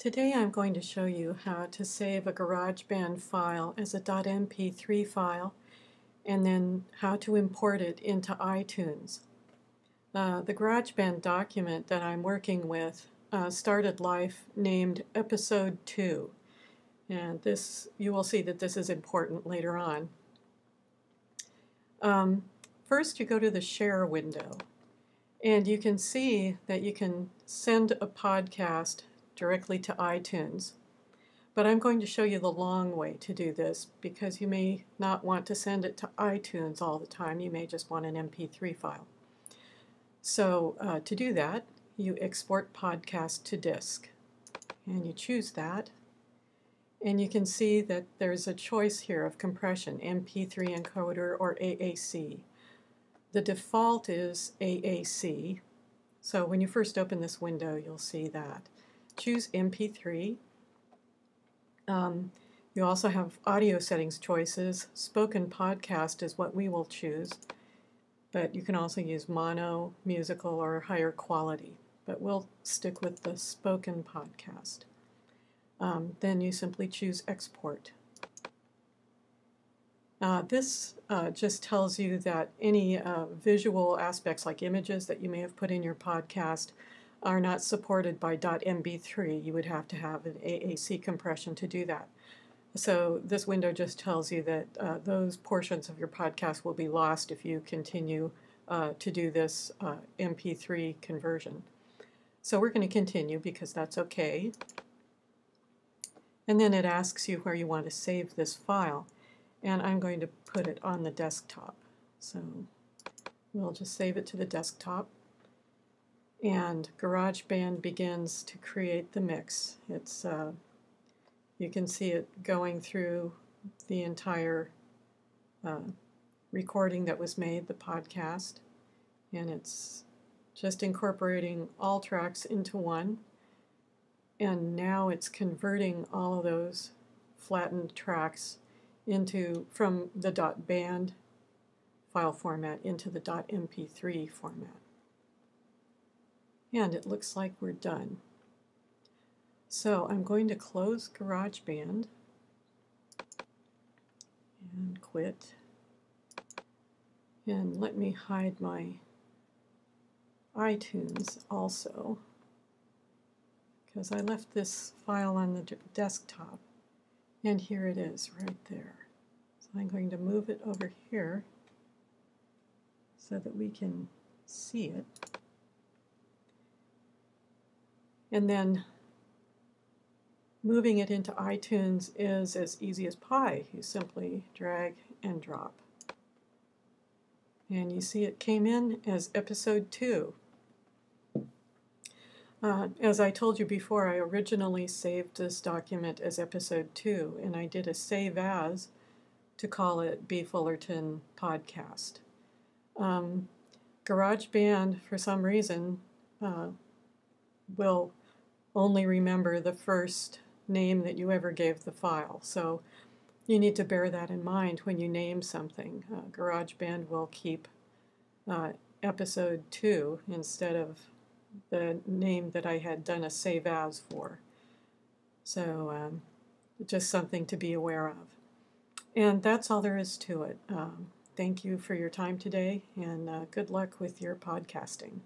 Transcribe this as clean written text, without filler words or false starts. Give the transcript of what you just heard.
Today I'm going to show you how to save a GarageBand file as a .mp3 file and then how to import it into iTunes. The GarageBand document that I'm working with started life named Episode 2, and you will see that this is important later on. First you go to the Share window, and you can see that you can send a podcast directly to iTunes. But I'm going to show you the long way to do this because you may not want to send it to iTunes all the time. You may just want an MP3 file. So to do that, you export podcast to disk. And you choose that. And you can see that there's a choice here of compression, MP3 encoder or AAC. The default is AAC. So when you first open this window, you'll see that. Choose MP3. You also have audio settings choices. Spoken podcast is what we will choose, but you can also use mono, musical, or higher quality. But we'll stick with the spoken podcast. Then you simply choose export. This just tells you that any visual aspects like images that you may have put in your podcast are not supported by .mp3. You would have to have an AAC compression to do that. So this window just tells you that those portions of your podcast will be lost if you continue to do this MP3 conversion. So we're going to continue because that's okay. And then it asks you where you want to save this file. And I'm going to put it on the desktop. So we'll just save it to the desktop. And GarageBand begins to create the mix. It's you can see it going through the entire recording that was made, the podcast, and it's just incorporating all tracks into one. And now it's converting all of those flattened tracks from the .band file format into the .mp3 format. And it looks like we're done. So I'm going to close GarageBand and quit. And let me hide my iTunes also, because I left this file on the desktop. And here it is right there. So I'm going to move it over here so that we can see it. And then moving it into iTunes is as easy as pie. You simply drag and drop. And you see it came in as Episode 2. As I told you before, I originally saved this document as Episode 2, and I did a save as to call it B. Fullerton Podcast. GarageBand, for some reason, will only remember the first name that you ever gave the file. So you need to bear that in mind when you name something. GarageBand will keep Episode 2 instead of the name that I had done a save as for. So just something to be aware of. And that's all there is to it. Thank you for your time today, and good luck with your podcasting.